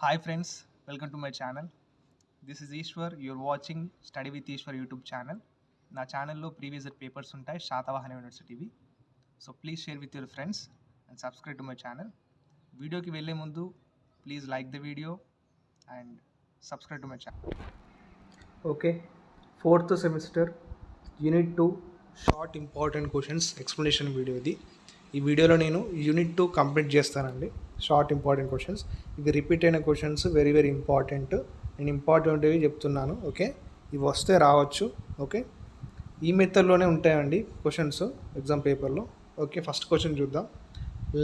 Hi friends, welcome to my channel. This is Ishwar. You're watching Study with Ishwar YouTube channel. నా ఛానల్లో previous year papers ఉంటాయి శాతవాహన యూనివర్సిటీవి. So please share with your friends and subscribe to my channel. వీడియోకి వెళ్ళే ముందు please like the video and subscribe to my channel. Okay, 4th semester unit 2 short important questions explanation video ఇది. ఈ వీడియోలో నేను unit 2 complete చేస్తానండి. Short important questions, ఇవి repeat అయిన క్వశ్చన్స్, వెరీ వెరీ ఇంపార్టెంట్. నేను ఇంపార్టెంట్వి చెప్తున్నాను. ఓకే, ఇవి వస్తే రావచ్చు. ఓకే, ఈ మెథడ్లోనే ఉంటాయండి క్వశ్చన్స్ ఎగ్జామ్ పేపర్లో. ఓకే, ఫస్ట్ క్వశ్చన్ చూద్దాం.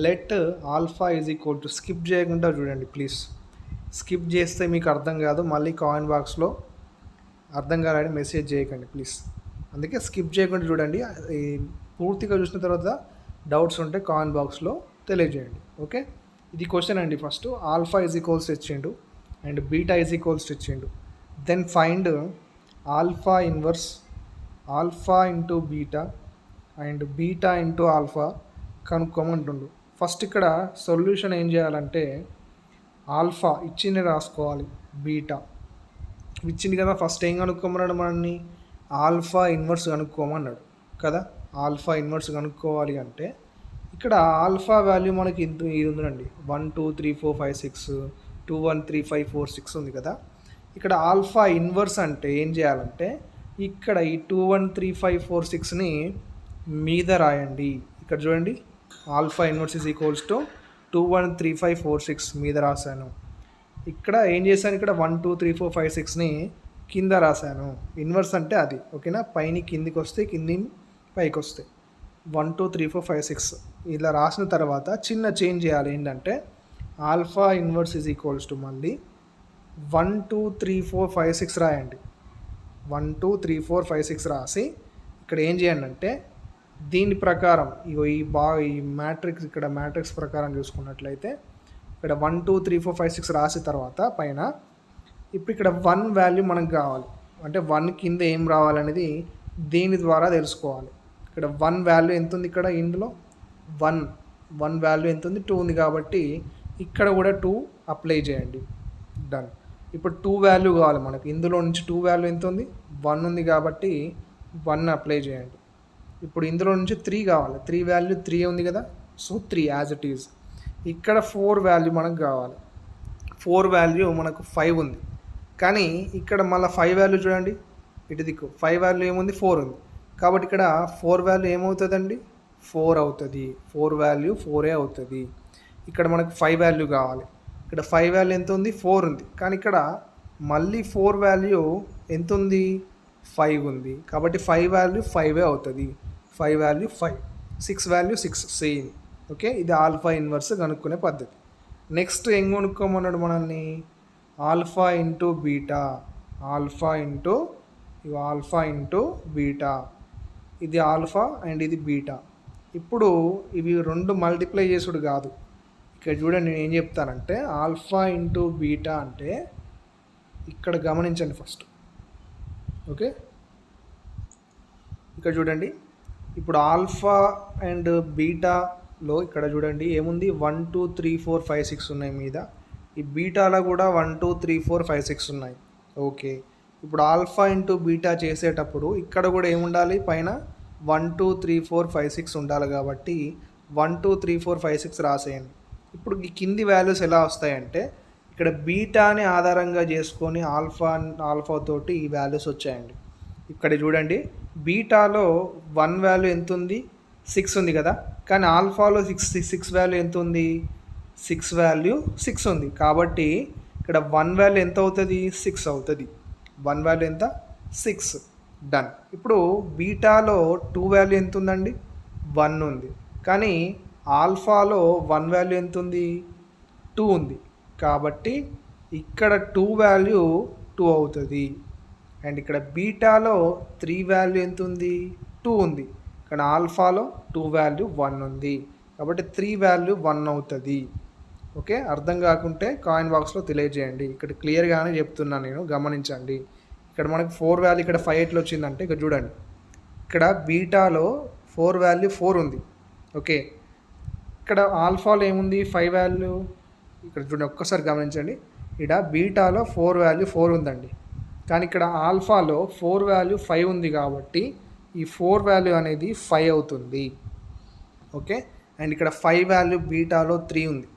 Let alpha is equal to, skip చేయకుండా చూడండి ప్లీజ్. స్కిప్ చేస్తే మీకు అర్థం కాదు, మళ్ళీ కామెంట్ బాక్స్లో అర్థం కాలని మెసేజ్ చేయకండి ప్లీజ్. అందుకే స్కిప్ చేయకుండా చూడండి. ఈ పూర్తిగా చూసిన తర్వాత డౌట్స్ ఉంటే కామెంట్ బాక్స్లో తెలియజేయండి. ఓకే, ఇది క్వశ్చన్ అండి. ఫస్ట్ ఆల్ఫా ఈజ్ ఈక్వల్స్ ఇచ్చిండు అండ్ బీటా ఈజ్ ఈక్వల్స్ ఇచ్చిండు. Then find alpha inverse alpha into beta and beta into alpha కనుక్కోమంటుండు. ఫస్ట్ ఇక్కడ సొల్యూషన్ ఏం చేయాలంటే ఆల్ఫా ఇచ్చింది రాసుకోవాలి, బీటా ఇచ్చింది కదా. ఫస్ట్ ఏం కనుక్కోమన్నాడు మనల్ని? ఆల్ఫా ఇన్వర్స్ కనుక్కోమన్నాడు కదా. ఆల్ఫా ఇన్వర్స్ కనుక్కోవాలి అంటే ఇక్కడ ఆల్ఫా వాల్యూ మనకి ఇది ఉందండి, 1 2 3 4 5 6 2 1 3 5 4 6 ఉంది కదా. ఇక్కడ ఆల్ఫా ఇన్వర్స్ అంటే ఏం చేయాలంటే ఇక్కడ ఈ 2 1 3 5 4 6ని మీద రాయండి. ఇక్కడ చూడండి, alpha inverse is equals to 2 1 3 5 4 6 మీద రాశాను. ఇక్కడ ఏం చేశాను, ఇక్కడ 1 2 3 4 5 6ని కింద రాశాను. ఇన్వర్స్ అంటే అది. ఓకేనా, పైన కిందికి వస్తే కింది పైకి వస్తాయి. 1 2 3 4 5 6 ఇలా రాసిన తర్వాత చిన్న చేంజ్ చేయాలి. ఏంటంటే alpha inverse is equals to మళ్ళీ 1 2 3 4 5 6 రాయండి. 1 2 3 4 5 6 రాసి ఇక్కడ ఏం చేయండి అంటే దీని ప్రకారం ఈ మ్యాట్రిక్స్, ఇక్కడ మ్యాట్రిక్స్ ప్రకారం చూసుకున్నట్లయితే ఇక్కడ 1 2 3 4 5 6 రాసిన తర్వాత పైన ఇప్పుడు ఇక్కడ 1 వాల్యూ మనకు కావాలి. అంటే 1 కింద ఏం రావాలనేది దీని ద్వారా తెలుసుకోవాలి. ఇక్కడ 1 వాల్యూ ఎంత ఉంది, ఇక్కడ ఇందులో 1 వాల్యూ ఎంత ఉంది, 2 ఉంది. కాబట్టి ఇక్కడ కూడా 2 అప్లై చేయండి. డన్. ఇప్పుడు 2 వాల్యూ కావాలి మనకి. ఇందులో నుంచి 2 వాల్యూ ఎంత ఉంది, 1 ఉంది కాబట్టి 1 అప్లై చేయండి. ఇప్పుడు ఇందులో నుంచి 3 కావాలి. 3 వాల్యూ 3 ఉంది కదా, సో 3 యాజ్ ఇట్ ఈజ్. ఇక్కడ 4 వాల్యూ మనకు కావాలి. 4 వాల్యూ మనకు 5 ఉంది, కానీ ఇక్కడ మళ్ళీ 5 వాల్యూ చూడండి, ఇటు దిక్కు 5 వాల్యూ ఏముంది, 4 ఉంది. కాబట్టి ఇక్కడ 4 వాల్యూ ఏమవుతుందండి, 4 అవుతుంది. 4 వాల్యూ 4 అవుతుంది. ఇక్కడ మనకు 5 వాల్యూ కావాలి. ఇక్కడ 5 వాల్యూ ఎంత ఉంది, 4 ఉంది. కానీ ఇక్కడ మళ్ళీ 4 వాల్యూ ఎంత ఉంది, 5 ఉంది. కాబట్టి 5 వాల్యూ 5 అవుతుంది. 5 వాల్యూ 5, 6 వాల్యూ 6 సేమ్. ఓకే, ఇది ఆల్ఫా ఇన్వర్స్ కనుక్కునే పద్ధతి. నెక్స్ట్ ఏం కనుక్కోమన్నాడు మనల్ని? Alpha into beta. Alpha into beta. ఇది ఆల్ఫా అండ్ ఇది బీటా. ఇప్పుడు ఇవి రెండు మల్టిప్లై చేసుడు కాదు. ఇక్కడ చూడండి, నేను ఏం చెప్తానంటే ఆల్ఫా ఇంటూ బీటా అంటే ఇక్కడ గమనించండి ఫస్ట్. ఓకే, ఇక్కడ చూడండి, ఇప్పుడు ఆల్ఫా అండ్ బీటాలో ఇక్కడ చూడండి ఏముంది, 1 2 3 4 5 6 ఉన్నాయి మీద. ఈ బీటాలో కూడా 1 2 3 4 5 6 ఉన్నాయి. ఓకే, ఇప్పుడు ఆల్ఫా ఇంటూ బీటా చేసేటప్పుడు ఇక్కడ కూడా ఏముండాలి, పైన 1 2 3 4 5 6 ఉండాలి. కాబట్టి 1 2 3 4 5 6 రాసేయండి. ఇప్పుడు ఈ కింది వాల్యూస్ ఎలా వస్తాయంటే ఇక్కడ బీటాని ఆధారంగా చేసుకొని ఆల్ఫా తోటి ఈ వాల్యూస్ వచ్చాయండి. ఇక్కడ చూడండి, బీటాలో 1 వాల్యూ ఎంత ఉంది, 6 ఉంది కదా. కానీ ఆల్ఫాలో 6 వాల్యూ ఎంత ఉంది, 6 వాల్యూ 6 ఉంది. కాబట్టి ఇక్కడ 1 వాల్యూ ఎంత అవుతుంది, 6 అవుతుంది. 1 వాల్యూ ఎంత, 6. డన్. ఇప్పుడు బీటాలో 2 వాల్యూ ఎంత ఉందండి, 1 ఉంది. కానీ ఆల్ఫాలో 1 వాల్యూ ఎంత ఉంది, 2 ఉంది. కాబట్టి ఇక్కడ 2 వాల్యూ 2 అవుతుంది. అండ్ ఇక్కడ బీటాలో 3 వాల్యూ ఎంత ఉంది, 2 ఉంది. కానీ ఆల్ఫాలో 2 వాల్యూ 1 ఉంది. కాబట్టి 3 వాల్యూ 1 అవుతుంది. ఓకే, అర్థం కాకుంటే కాయిన్ బాక్స్లో తెలియజేయండి. ఇక్కడ క్లియర్గానే చెప్తున్నాను నేను, గమనించండి. ఇక్కడ మనకు 4 వాల్యూ ఇక్కడ 5 ఎట్లా వచ్చిందంటే ఇక్కడ చూడండి, ఇక్కడ బీటాలో 4 వాల్యూ 4 ఉంది. ఓకే, ఇక్కడ ఆల్ఫాలో ఏముంది, 5 వాల్యూ. ఇక్కడ చూడండి, ఒక్కసారి గమనించండి, ఇక్కడ బీటాలో 4 వాల్యూ 4 ఉందండి, కానీ ఇక్కడ ఆల్ఫాలో 4 వాల్యూ 5 ఉంది కాబట్టి ఈ 4 వాల్యూ అనేది 5 అవుతుంది. ఓకే, అండ్ ఇక్కడ 5 వాల్యూ బీటాలో 3 ఉంది,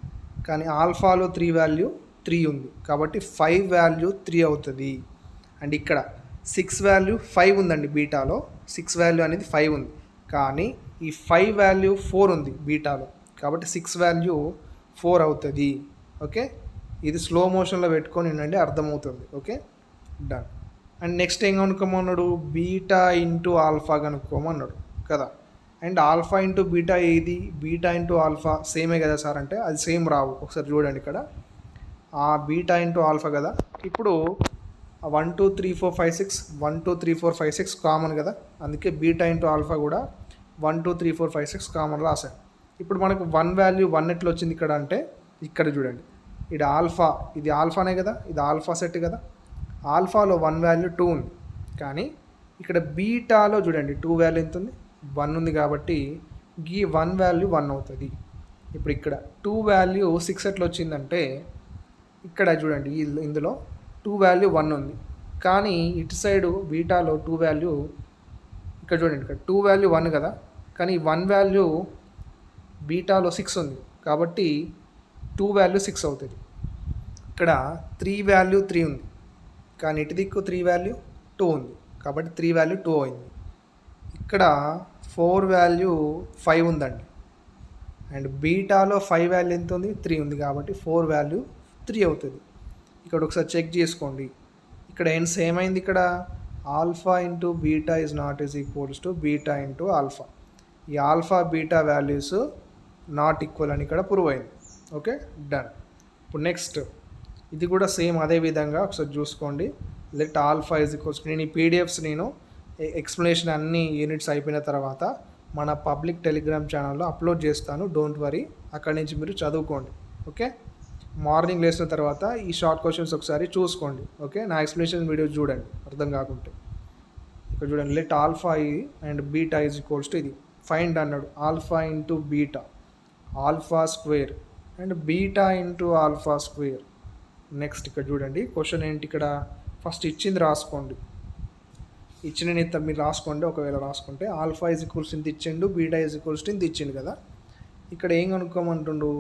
కానీ ఆల్ఫాలో 3 వాల్యూ 3 ఉంది కాబట్టి 5 వాల్యూ 3 అవుతుంది. అండ్ ఇక్కడ 6 వాల్యూ 5 ఉందండి, బీటాలో 6 వాల్యూ అనేది 5 ఉంది, కానీ ఈ 5 వాల్యూ 4 ఉంది బీటాలో కాబట్టి 6 వాల్యూ 4 అవుతుంది. ఓకే, ఇది స్లో మోషన్లో పెట్టుకొని ఉండండి, అర్థమవుతుంది. Okay, done. అండ్ నెక్స్ట్ ఏం కనుక్కోమన్నాడు, బీటా ఇంటూ ఆల్ఫా కనుక్కోమన్నాడు కదా. అండ్ ఆల్ఫా ఇంటూ బీటా ఏది, బీటా ఇంటూ ఆల్ఫా సేమే కదా సార్ అంటే అది సేమ్ రావు. ఒకసారి చూడండి, ఇక్కడ ఆ బీటా ఇంటూ ఆల్ఫా కదా. ఇప్పుడు 1 2 3 4 5 6 1 2 3 4 5 6 కామన్ కదా, అందుకే బీటా ఇంటూ ఆల్ఫా కూడా 1 2 3 4 5 6 కామన్ రాశాను. ఇప్పుడు మనకు 1 వాల్యూ 1 ఎట్లా వచ్చింది ఇక్కడ అంటే, ఇక్కడ చూడండి, ఇది ఆల్ఫా, ఇది ఆల్ఫానే కదా, ఇది ఆల్ఫా సెట్ కదా. ఆల్ఫాలో 1 వాల్యూ 2 ఉంది, కానీ ఇక్కడ బీటాలో చూడండి 2 వాల్యూ ఎంత ఉంది, 1 ఉంది కాబట్టి ఈ 1 వాల్యూ 1 అవుతుంది. ఇప్పుడు ఇక్కడ 2 వాల్యూ 6 ఎట్లా వచ్చిందంటే, ఇక్కడ చూడండి ఇందులో 2 వాల్యూ 1 ఉంది, కానీ ఇటు సైడు బీటాలో 2 వాల్యూ, ఇక్కడ చూడండి ఇక్కడ 2 వాల్యూ 1 కదా, కానీ 1 వాల్యూ బీటాలో 6 ఉంది కాబట్టి 2 వాల్యూ 6 అవుతుంది. ఇక్కడ 3 వాల్యూ 3 ఉంది, కానీ ఇటు దిక్కు 3 వాల్యూ 2 ఉంది కాబట్టి 3 వాల్యూ 2 అయింది. ఇక్కడ 4 వాల్యూ 5 ఉందండి, అండ్ బీటాలో 5 వాల్యూ ఎంత ఉంది, 3 ఉంది కాబట్టి 4 వాల్యూ 3 అవుతుంది. ఇక్కడ ఒకసారి చెక్ చేసుకోండి, ఇక్కడ ఏమైంది, ఇక్కడ alpha into beta is not is equals to beta into alpha. ఈ alpha beta values not equal అని ఇక్కడ ప్రూవ్ అయింది. Okay, done. ఇప్పుడు నెక్స్ట్ ఇది కూడా సేమ్ అదే విధంగా ఒకసారి చూసుకోండి. లెట్ ఆల్ఫా ఈజ్ ఈక్వల్స్, నేను ఈ పీడిఎఫ్స్ నేను ఎక్స్ప్లెనేషన్ అన్ని యూనిట్స్ అయిపోయిన తర్వాత మన పబ్లిక్ టెలిగ్రామ్ ఛానల్లో అప్లోడ్ చేస్తాను, డోంట్ వరీ, అక్కడి నుంచి మీరు చదువుకోండి. ఓకే, మార్నింగ్ లేచిన తర్వాత ఈ షార్ట్ క్వశ్చన్స్ ఒకసారి చూసుకోండి. ఓకే, నా ఎక్స్ప్లెనేషన్ వీడియో చూడండి అర్థం కాకుంటే. ఇక్కడ చూడండి, let alpha and beta is equals to ఇది ఫైండ్ అన్నాడు, alpha into beta alpha square and beta into alpha square. Next ఇక్కడ చూడండి క్వశ్చన్ ఏంటి, ఇక్కడ ఫస్ట్ ఇచ్చింది రాసుకోండి, ఇచ్చిన మీరు రాసుకోండి. ఒకవేళ రాసుకుంటే ఆల్ఫా ఈజ్ ఈక్వల్స్ ఇంత ఇచ్చిండు, బీటా ఈజ్ ఈక్వల్స్ ఇంత ఇచ్చిండు కదా. ఇక్కడ ఏం కనుక్కోమంటుండు,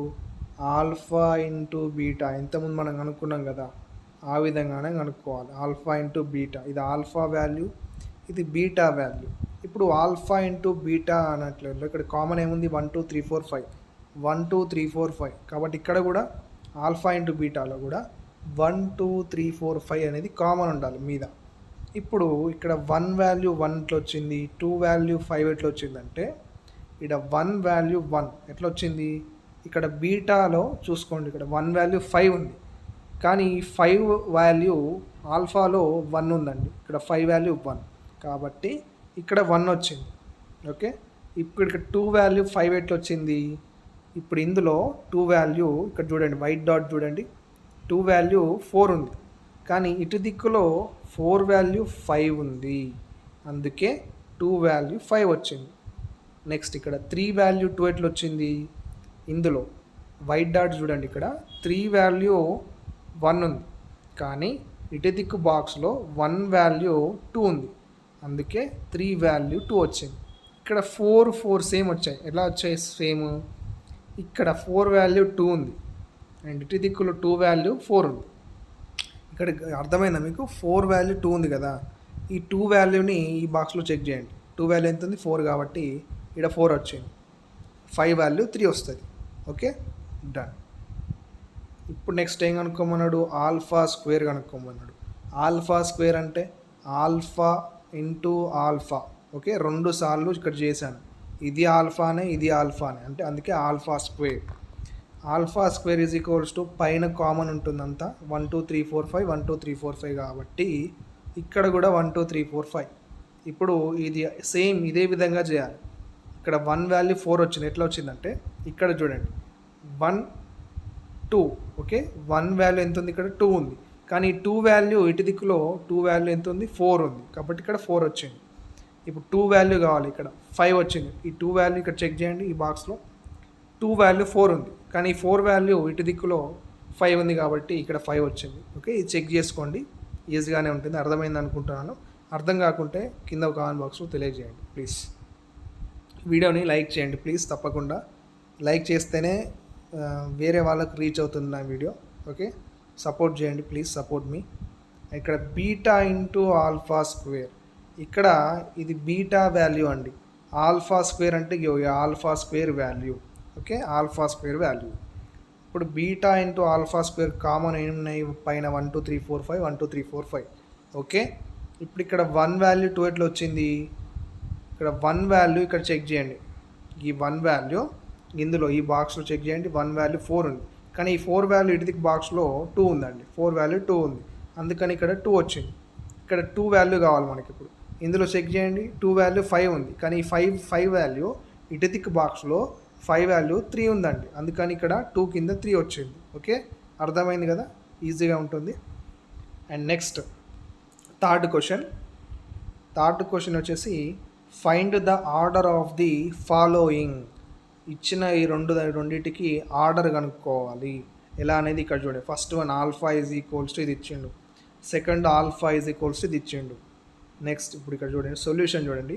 ఆల్ఫా ఇంటూ బీటా ఇంతకుముందు మనం కనుక్కున్నాం కదా, ఆ విధంగానే కనుక్కోవాలి. ఆల్ఫా ఇంటూ బీటా, ఇది ఆల్ఫా వాల్యూ, ఇది బీటా వాల్యూ. ఇప్పుడు ఆల్ఫా ఇంటూ బీటా అన్నట్లేదు, ఇక్కడ కామన్ ఏముంది, 1 2 3 4 5 1 2 3 4 5 కాబట్టి ఇక్కడ కూడా ఆల్ఫా ఇంటూ బీటాలో కూడా 1 2 3 4 5 అనేది కామన్ ఉండాలి మీద. ఇప్పుడు ఇక్కడ 1 వాల్యూ 1 ఎట్లా వచ్చింది, 2 వాల్యూ 5 ఎట్లా వచ్చిందంటే, ఇక్కడ 1 వాల్యూ 1 ఎట్లా వచ్చింది, ఇక్కడ బీటాలో చూసుకోండి, ఇక్కడ 1 వాల్యూ 5 ఉంది, కానీ 5 వాల్యూ ఆల్ఫాలో 1 ఉందండి, ఇక్కడ 5 వాల్యూ 1 కాబట్టి ఇక్కడ 1 వచ్చింది. ఓకే, ఇప్పుడు ఇక్కడ 2 వాల్యూ 5 ఎట్లా వచ్చింది, ఇప్పుడు ఇందులో 2 వాల్యూ ఇక్కడ చూడండి, వైట్ డాట్ చూడండి, 2 వాల్యూ 4 ఉంది, కానీ ఇటు దిక్కులో 4 వాల్యూ 5 ఉంది, అందుకే 2 వాల్యూ 5 వచ్చింది. నెక్స్ట్ ఇక్కడ 3 వాల్యూ 2 ఎట్లా వచ్చింది, ఇందులో వైట్ డాట్ చూడండి, ఇక్కడ 3 వాల్యూ 1 ఉంది, కానీ ఇటు దిక్కు బాక్స్లో 1 వాల్యూ 2 ఉంది, అందుకే 3 వాల్యూ 2 వచ్చింది. ఇక్కడ 4 4 సేమ్ వచ్చాయి, ఎలా వచ్చాయి సేమ్, ఇక్కడ 4 వాల్యూ 2 ఉంది అండ్ ఇటు దిక్కులో 2 వాల్యూ 4 ఉంది. ఇక్కడ అర్థమైందా మీకు, 4 వాల్యూ 2 ఉంది కదా, ఈ 2 వాల్యూని ఈ బాక్స్లో చెక్ చేయండి. 2 వాల్యూ ఎంత ఉంది, 4 కాబట్టి ఇక్కడ 4 వచ్చింది, 5 వాల్యూ 3 వస్తుంది. Okay, done. ఇప్పుడు నెక్స్ట్ ఏం కనుక్కోమన్నాడు, ఆల్ఫా స్క్వేర్ కనుక్కోమన్నాడు. ఆల్ఫా స్క్వేర్ అంటే ఆల్ఫా ఇంటూ ఆల్ఫా. ఓకే, 2 సార్లు ఇక్కడ చేశాను, ఇది ఆల్ఫానే ఇది ఆల్ఫానే అంటే అందుకే alpha square. Alpha square is equals to పైన కామన్ ఉంటుందంతా 1 2 3 4 5 1 2 3 4 5 కాబట్టి ఇక్కడ కూడా 1 2 3 4 5. ఇప్పుడు ఇది సేమ్ ఇదే విధంగా చేయాలి. ఇక్కడ 1 వాల్యూ 4 వచ్చింది, ఎట్లా వచ్చిందంటే ఇక్కడ చూడండి 1 2. ఓకే, 1 వాల్యూ ఎంత ఉంది, ఇక్కడ 2 ఉంది, కానీ 2 వాల్యూ ఇటు దిక్కులో 2 వాల్యూ ఎంత ఉంది, 4 ఉంది కాబట్టి ఇక్కడ 4 వచ్చింది. ఇప్పుడు 2 వాల్యూ కావాలి, ఇక్కడ 5 వచ్చింది, ఈ 2 వాల్యూ ఇక్కడ చెక్ చేయండి, ఈ బాక్స్లో 2 వాల్యూ 4 ఉంది, కానీ 4 వాల్యూ ఇటు దిక్కులో 5 ఉంది కాబట్టి ఇక్కడ 5 వచ్చింది. ఓకే, ఇది చెక్ చేసుకోండి, ఈజీగానే ఉంటుంది. అర్థమైంది అనుకుంటున్నాను. అర్థం కాకుంటే కింద కామెంట్ బాక్స్లో తెలియజేయండి ప్లీజ్. వీడియోని లైక్ చేయండి ప్లీజ్, తప్పకుండా లైక్ చేస్తేనే వేరే వాళ్ళకు రీచ్ అవుతుంది నా వీడియో. ఓకే, సపోర్ట్ చేయండి ప్లీజ్, సపోర్ట్ మీ. ఇక్కడ బీటా ఇంటూ ఆల్ఫా స్క్వేర్, ఇక్కడ ఇది బీటా వాల్యూ అండి. ఆల్ఫా స్క్వేర్ అంటే alpha square value. Okay, alpha square value. ఇప్పుడు beta into alpha square common ఏమున్నాయి పైన 1 2 3 4 5 1 2 3 4 5. ఓకే, ఇప్పుడు ఇక్కడ 1 వాల్యూ 2 ఎట్లా వచ్చింది, ఇక్కడ 1 వాల్యూ ఇక్కడ చెక్ చేయండి. ఈ 1 వాల్యూ ఇందులో ఈ బాక్స్లో చెక్ చేయండి. 1 వాల్యూ 4 ఉంది, కానీ ఈ 4 వాల్యూ ఇటుది బాక్స్లో 2 ఉందండి. 4 వాల్యూ 2 ఉంది, అందుకని ఇక్కడ 2 వచ్చింది. ఇక్కడ 2 వాల్యూ కావాలి మనకి. ఇప్పుడు ఇందులో చెక్ చేయండి. 2 వాల్యూ 5 ఉంది, కానీ ఈ 5 వాల్యూ ఇటుదిక్ బాక్స్లో 5 వాల్యూ 3 ఉందండి, అందుకని ఇక్కడ 2 కింద 3 వచ్చింది. ఓకే, అర్థమైంది కదా, ఈజీగా ఉంటుంది. అండ్ నెక్స్ట్ థర్డ్ క్వశ్చన్ వచ్చేసి find the order of the following. ఇచ్చిన ఈ రెండింటికి ఆర్డర్ కనుక్కోవాలి. ఎలా అనేది ఇక్కడ చూడండి. First one alpha is equals to ఇది ఇచ్చిండు, second alpha is equals to ఇది ఇచ్చిండు. నెక్స్ట్ ఇప్పుడు ఇక్కడ చూడండి సొల్యూషన్ చూడండి.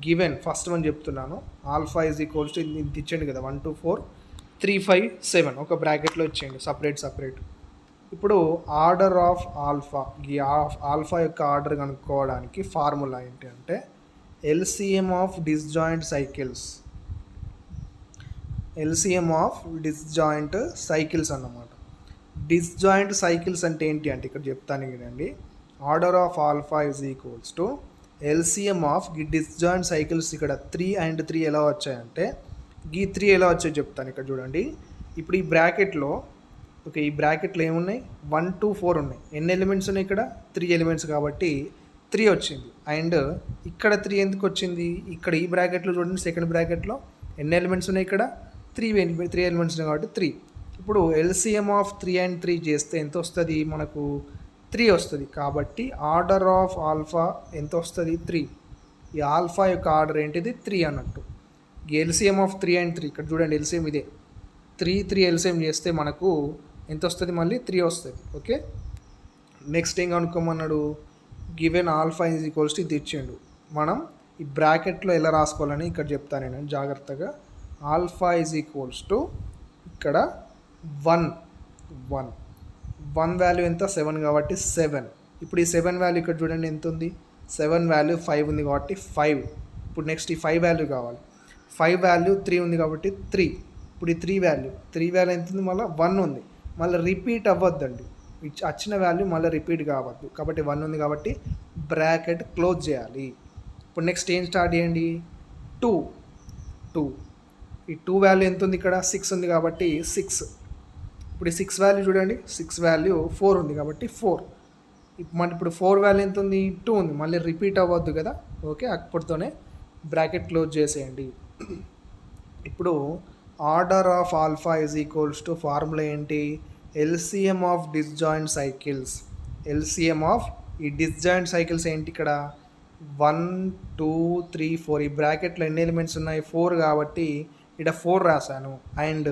గివెన్ ఫస్ట్ వన్ చెప్తున్నాను, ఆల్ఫా ఈజ్ ఈక్వల్స్ టు ఇది ఇచ్చిండు కదా, 1 2 4 3 5 7 ఒక బ్రాకెట్లో ఇచ్చిండు సపరేట్. ఇప్పుడు ఆర్డర్ ఆఫ్ ఆల్ఫా, ఈ ఆల్ఫా యొక్క ఆర్డర్ కనుక్కోవడానికి ఫార్ములా ఏంటి అంటే ఎల్సిఎం ఆఫ్ డిస్జాయింట్ సైకిల్స్ అన్నమాట. డిస్జాయింట్ సైకిల్స్ అంటే ఏంటి అంటే ఇక్కడ చెప్తాను వినండి. Order of alpha is equals to LCM of ఈ డిస్జాయింట్ సైకిల్స్. ఇక్కడ 3 and 3 ఎలా వచ్చాయంటే ఈ 3 ఎలా వచ్చాయో చెప్తాను. ఇక్కడ చూడండి. ఇప్పుడు ఈ బ్రాకెట్లో ఈ బ్రాకెట్లో ఏమున్నాయి 1 2 4 ఉన్నాయి. ఎన్ని ఎలిమెంట్స్ ఉన్నాయి ఇక్కడ 3 ఎలిమెంట్స్ కాబట్టి 3 వచ్చింది. అండ్ ఇక్కడ 3 ఎందుకు వచ్చింది, ఇక్కడ ఈ బ్రాకెట్లో చూడండి సెకండ్ బ్రాకెట్లో ఎన్ని ఎలిమెంట్స్ ఉన్నాయి ఇక్కడ 3 ఎలిమెంట్స్ ఉన్నాయి కాబట్టి 3. ఇప్పుడు ఎల్సిఎం ఆఫ్ 3 and 3 చేస్తే ఎంత వస్తుంది మనకు 3 వస్తుంది. కాబట్టి ఆర్డర్ ఆఫ్ ఆల్ఫా ఎంత వస్తుంది 3. ఈ ఆల్ఫా యొక్క ఆర్డర్ ఏంటిది 3 అన్నట్టు. ఎల్సిఎం ఆఫ్ 3 and 3 ఇక్కడ చూడండి ఎల్సిఎం ఇదే 3 ఎల్సిఎం చేస్తే మనకు ఎంత వస్తుంది మళ్ళీ 3 వస్తుంది. ఓకే, నెక్స్ట్ ఏం కనుక్కోమన్నాడు, given alpha is equals to ఇది ఇచ్చిండు. మనం ఈ బ్రాకెట్లో ఎలా రాసుకోవాలని ఇక్కడ చెప్తాను నేను జాగ్రత్తగా. ఆల్ఫా ఈజ్ ఈక్వల్స్ టు ఇక్కడ 1 వాల్యూ ఎంత 7 కాబట్టి 7. ఇప్పుడు ఈ 7 వాల్యూ ఇక్కడ చూడండి ఎంత ఉంది, 7 వాల్యూ 5 ఉంది కాబట్టి 5. ఇప్పుడు నెక్స్ట్ ఈ 5 వాల్యూ కావాలి. 5 వాల్యూ 3 ఉంది కాబట్టి 3. ఇప్పుడు ఈ 3 వాల్యూ ఎంత ఉంది, మళ్ళీ 1 ఉంది, మళ్ళీ రిపీట్ అవ్వద్దండి. వచ్చిన వాల్యూ మళ్ళీ రిపీట్ కావద్దు కాబట్టి 1 ఉంది కాబట్టి బ్రాకెట్ క్లోజ్ చేయాలి. ఇప్పుడు నెక్స్ట్ ఏం స్టార్ట్ చేయండి 2. ఈ 2 వాల్యూ ఎంత ఉంది ఇక్కడ 6 ఉంది కాబట్టి 6. ఇప్పుడు ఈ 6 వాల్యూ చూడండి, 6 వాల్యూ 4 ఉంది కాబట్టి 4. ఇప్పుడు 4 వాల్యూ ఎంత ఉంది 2 ఉంది, మళ్ళీ రిపీట్ అవ్వద్దు కదా. ఓకే, అప్పటితోనే బ్రాకెట్ క్లోజ్ చేసేయండి. ఇప్పుడు order of alpha is equals to formula ఏంటి, LCM of disjoint cycles. LCM of ఈ డిస్జాయింట్ సైకిల్స్ ఏంటి ఇక్కడ 1 2 3 4. ఈ బ్రాకెట్లో ఎన్ని ఎలిమెంట్స్ ఉన్నాయి 4 కాబట్టి ఇక్కడ 4 రాశాను. అండ్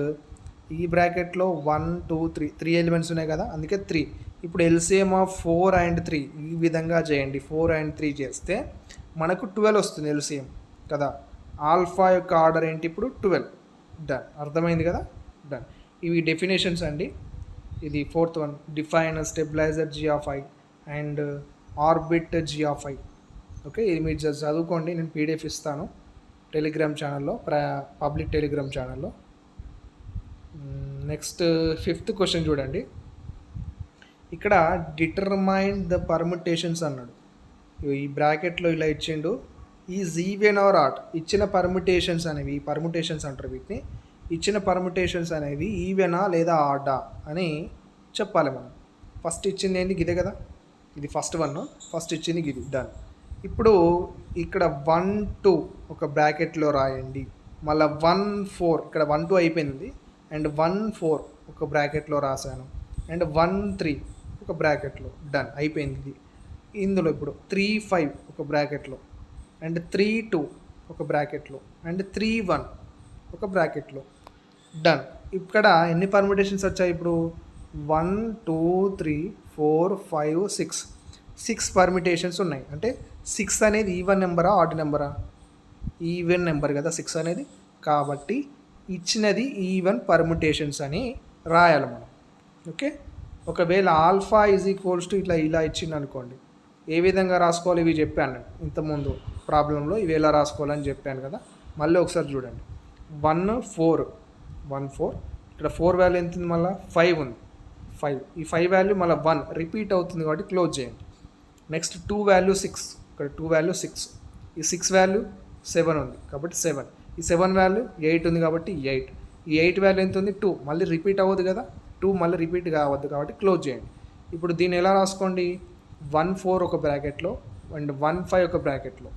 ఈ బ్రాకెట్లో 1 2 3 ఎలిమెంట్స్ ఉన్నాయి కదా, అందుకే 3. ఇప్పుడు ఎల్సిఎం ఆఫ్ 4 and 3 ఈ విధంగా చేయండి. 4 and 3 చేస్తే మనకు 12 వస్తుంది ఎల్సిఎం కదా. ఆల్ఫా యొక్క ఆర్డర్ ఏంటి ఇప్పుడు 12. డన్, అర్థమైంది కదా, డన్. ఇవి డెఫినేషన్స్ అండి. ఇది 4th one, define stabiliser g of i and orbit g of i. Okay, ఇది మీరు చదువుకోండి, నేను పీడిఎఫ్ ఇస్తాను టెలిగ్రామ్ ఛానల్లో, పబ్లిక్ టెలిగ్రామ్ ఛానల్లో. నెక్స్ట్ 5th క్వశ్చన్ చూడండి. ఇక్కడ డిటర్మైన్ ద పర్ముటేషన్స్ అన్నాడు. ఈ బ్రాకెట్లో ఇలా ఇచ్చిండు. ఈజ్ ఈవెన్ ఆర్ ఆడ్ ఇచ్చిన పర్ముటేషన్స్ అనేవి, ఈ పర్ముటేషన్స్ అంటారు వీటిని, ఇచ్చిన పర్ముటేషన్స్ అనేవి ఈవెనా లేదా ఆడా అని చెప్పాలి మనం. ఫస్ట్ ఇచ్చింది ఏంటి గిదే కదా, ఇది ఫస్ట్ వన్, ఫస్ట్ ఇచ్చింది గిది, డన్. ఇప్పుడు ఇక్కడ 1 2 ఒక బ్రాకెట్లో రాయండి. మళ్ళీ 1 4 ఇక్కడ 1 2 అయిపోయింది. అండ్ 1 4 ఒక బ్రాకెట్లో రాశాను. అండ్ 1 3 ఒక బ్రాకెట్లో, డన్ అయిపోయింది ఇది. ఇందులో ఇప్పుడు 3 5 ఒక బ్రాకెట్లో, అండ్ 3 2 ఒక బ్రాకెట్లో, అండ్ 3 1 ఒక బ్రాకెట్లో, డన్. ఇక్కడ ఎన్ని పర్ముటేషన్స్ వచ్చాయి ఇప్పుడు 1 2 3 4 5 6 పర్మిటేషన్స్ ఉన్నాయి. అంటే 6 అనేది ఈవెన్ నెంబరా ఆడ్ నెంబరా? ఈవెన్ నెంబర్ కదా 6 అనేది. కాబట్టి ఇచ్చినది ఈవెన్ పర్మిటేషన్స్ అని రాయాలి మనం. ఓకే, ఒకవేళ ఆల్ఫా ఈజ్ ఈక్వల్స్ టు ఇలా ఇచ్చింది అనుకోండి, ఏ విధంగా రాసుకోవాలి ఇవి చెప్పాను ఇంతకుముందు ప్రాబ్లంలో. ఇవి ఎలా రాసుకోవాలని చెప్పాను కదా. మళ్ళీ ఒకసారి చూడండి. 1 4 ఇక్కడ 4 వాల్యూ ఎంత ఉంది? మళ్ళీ 5 ఉంది. 5 ఈ 5 వాల్యూ మళ్ళీ 1 రిపీట్ అవుతుంది కాబట్టి క్లోజ్ చేయండి. నెక్స్ట్ 2 వాల్యూ 6, ఇక్కడ 2 వాల్యూ 6. ఈ 6 వాల్యూ 7 ఉంది కాబట్టి 7. ఈ 7 వాల్యూ 8 ఉంది కాబట్టి 8. ఈ 8 వాల్యూ ఎంత ఉంది? 2. మళ్ళీ రిపీట్ అవ్వదు కదా, 2 మళ్ళీ రిపీట్ కావద్దు కాబట్టి క్లోజ్ చేయండి. ఇప్పుడు దీన్ని ఎలా రాసుకోండి? 1 4 ఒక బ్రాకెట్లో అండ్ 1 5 ఒక బ్రాకెట్లో.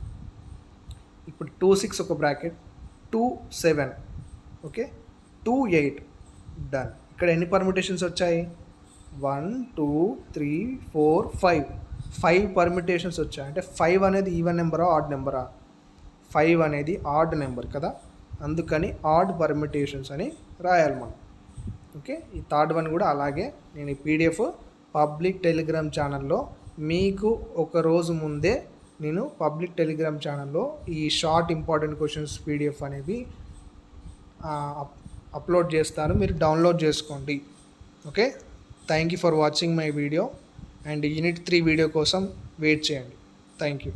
ఇప్పుడు 2 6 ఒక బ్రాకెట్, 2 7, ఓకే, 2 8. డన్. ఇక్కడ ఎన్ని పర్మిటేషన్స్ వచ్చాయి? 1 2 3 4 5 పర్మిటేషన్స్ వచ్చాయి. అంటే 5 అనేది ఈవెన్ నెంబరా ఆడ్ నెంబరా? 5 అనేది ఆడ్ నెంబర్ కదా, అందుకని ఆడ్ పర్మిటేషన్స్ అని రాయాలి మనం. ఓకే, ఈ థర్డ్ వన్ కూడా అలాగే. నేను ఈ పీడిఎఫ్ పబ్లిక్ టెలిగ్రామ్ ఛానల్లో మీకు ఒక రోజు ముందే నేను పబ్లిక్ టెలిగ్రామ్ ఛానల్లో ఈ షార్ట్ ఇంపార్టెంట్ క్వశ్చన్స్ పీడిఎఫ్ అనేవి అప్లోడ్ చేస్తాను, మీరు డౌన్లోడ్ చేసుకోండి. Okay, thank you for watching my video. And unit 3 video కోసం వెయిట్ చేయండి. Thank you.